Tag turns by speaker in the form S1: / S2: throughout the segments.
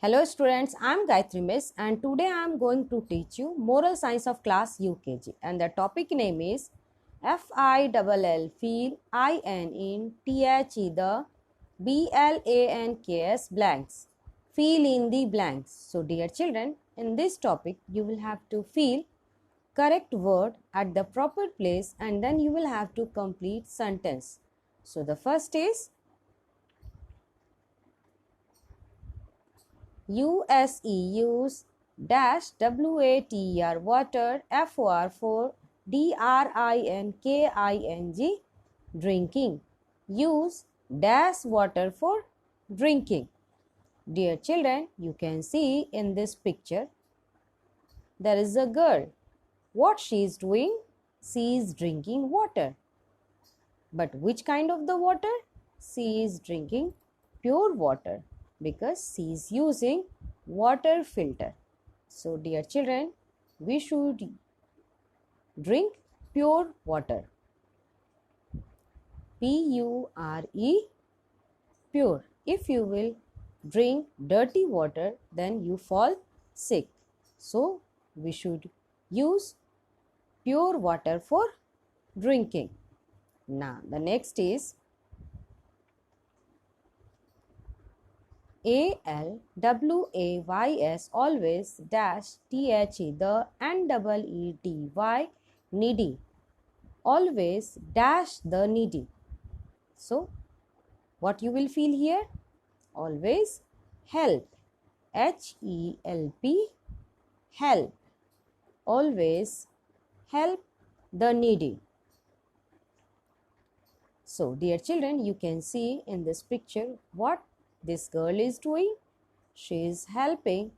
S1: Hello students, I am Gayatri Miss and today I am going to teach you Moral Science of Class UKG and the topic name is FILL feel IN in THE the BLANKS blanks. Fill in the blanks. So dear children, in this topic you will have to fill correct word at the proper place and then you will have to complete sentence. So the first is USE use dash WATER water FOR for DRINKING drinking. Use dash water for drinking. Dear children, you can see in this picture there is a girl. What she is doing? She is drinking water. But which kind of the water? She is drinking pure water because she is using water filter. So dear children, we should drink pure water. Pure, pure. If you will drink dirty water, then you fall sick. So we should use pure water for drinking. Now the next is ALWAYS always dash THE the NEEDY needy. Always dash the needy. So what you will feel here? Always help. HELP help. Always help the needy. So dear children, you can see in this picture what this girl is doing. She is helping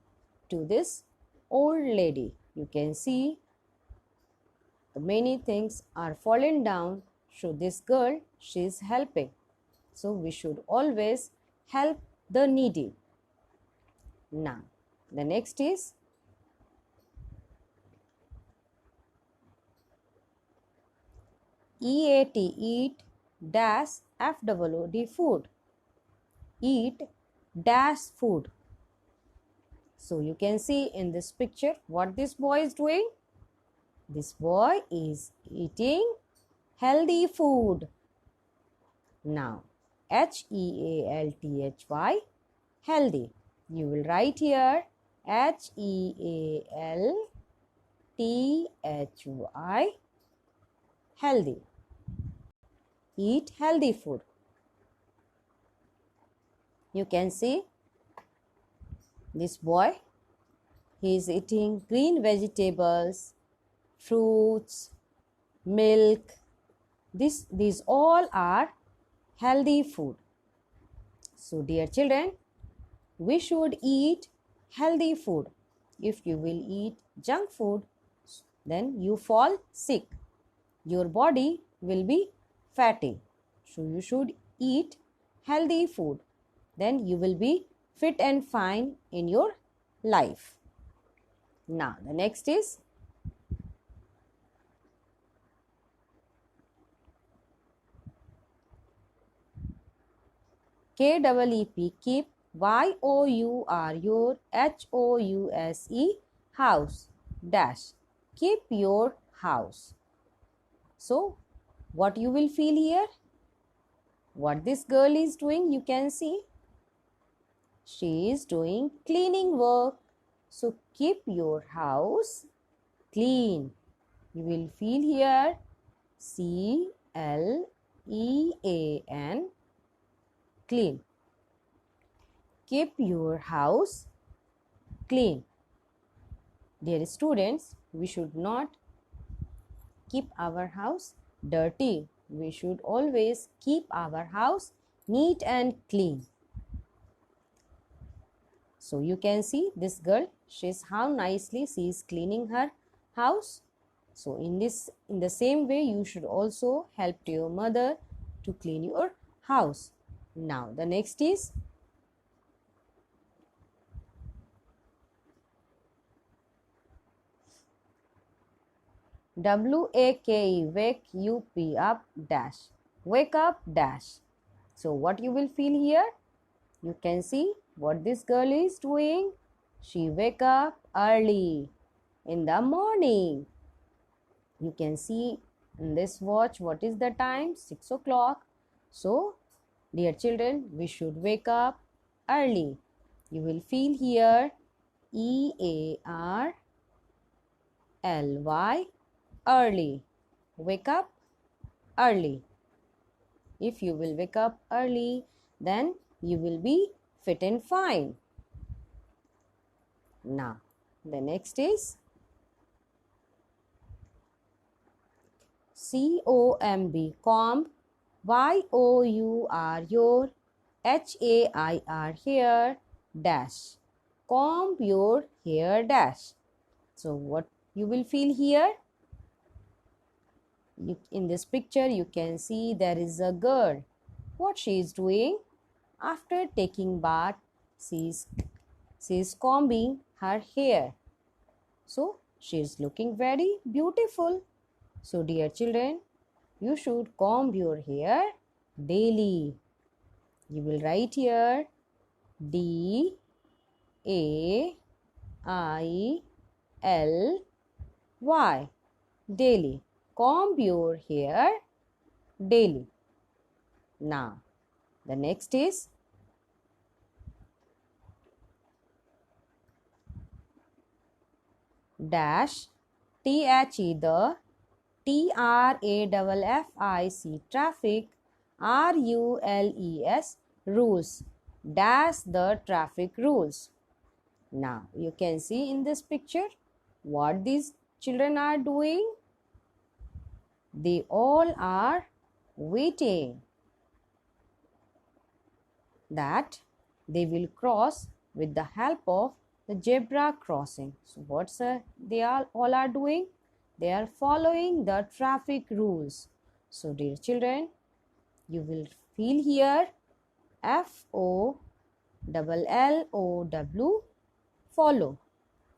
S1: to this old lady. You can see many things are falling down. So this girl, she is helping. So we should always help the needy. Now the next is EAT eat dash FOOD food. Eat dash food. So you can see in this picture what this boy is doing. This boy is eating healthy food. Now HEALTHY healthy. You will write here HEALTHY healthy. Eat healthy food. You can see this boy, he is eating green vegetables, fruits, milk. These all are healthy food. So dear children, we should eat healthy food. If you will eat junk food, then you fall sick. Your body will be fatty. So you should eat healthy food. Then you will be fit and fine in your life. Now the next is KEEP keep YOUR your HOUSE house dash keep your house. So what you will feel here? What this girl is doing, you can see. She is doing cleaning work. So keep your house clean. You will feel here CLEAN clean. Keep your house clean. Dear students, we should not keep our house dirty. We should always keep our house neat and clean. So you can see this girl, she's how nicely she is cleaning her house. So in the same way, you should also help your mother to clean your house. Now the next is WAKE wake up dash wake up dash. So what you will feel here? You can see what this girl is doing? She wake up early in the morning. You can see in this watch what is the time? 6 o'clock. So, dear children, we should wake up early. You will feel here EARLY, early. Wake up early. If you will wake up early, then you will be fit and fine. Now, the next is COMB, comb, YOUR, your, HAIR, hair, dash. Comb your hair, dash. So, what you will feel here? In this picture, you can see there is a girl. What she is doing? After taking bath, she is combing her hair. So, she is looking very beautiful. So, dear children, you should comb your hair daily. You will write here DAILY, daily. Comb your hair daily. Now, the next is dash, THE, the, TRAFFIC, traffic, RULES, rules. Dash the traffic rules. Now, you can see in this picture what these children are doing. They all are waiting that they will cross with the help of the zebra crossing. So, they all are doing? They are following the traffic rules. So, dear children, you will feel here FOLLOW, follow.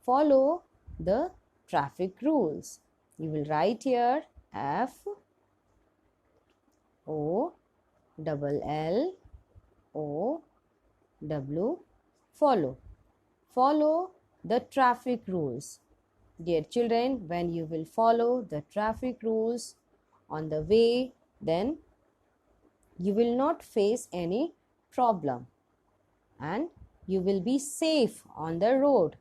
S1: Follow the traffic rules. You will write here FOLLOW, follow. Follow the traffic rules. Dear children, when you will follow the traffic rules on the way, then you will not face any problem and you will be safe on the road.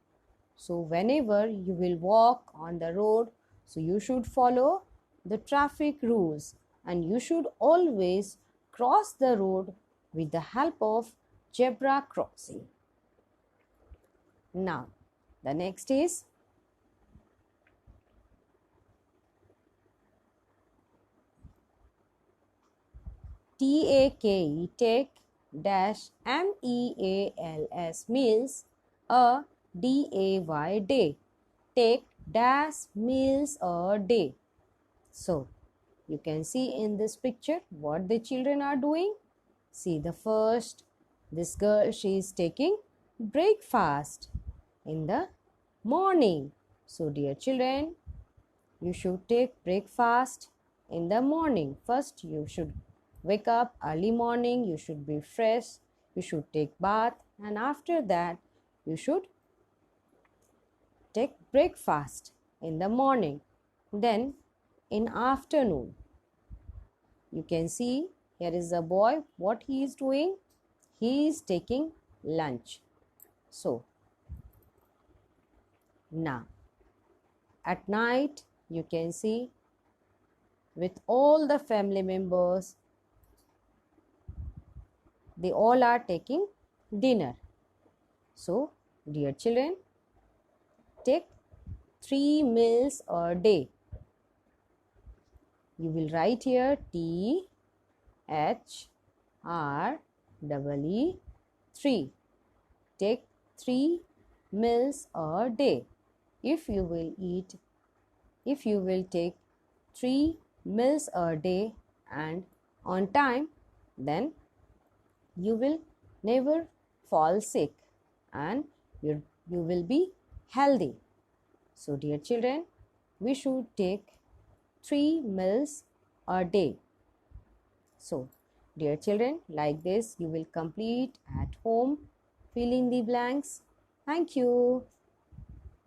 S1: So, whenever you will walk on the road, so you should follow the traffic rules and you should always cross the road with the help of zebra crossing. Now, the next is TAKE, take, dash, MEALS, meals, a DAY, day. Take dash meals a day. So, you can see in this picture what the children are doing. See the first, this girl, she is taking breakfast in the morning. So, dear children, you should take breakfast in the morning. First, you should wake up early morning, you should be fresh, you should take bath, and after that, you should take breakfast in the morning. Then, in afternoon, you can see here is a boy, what he is doing? He is taking lunch. So, now, at night, you can see with all the family members, they all are taking dinner. So, dear children, take 3 meals a day. You will write here THREE, 3. Take 3 meals a day. If you will take 3 meals a day and on time, then you will never fall sick and you will be healthy. So, dear children, we should take 3 meals a day. So, dear children, like this you will complete at home Fill in the blanks. Thank you.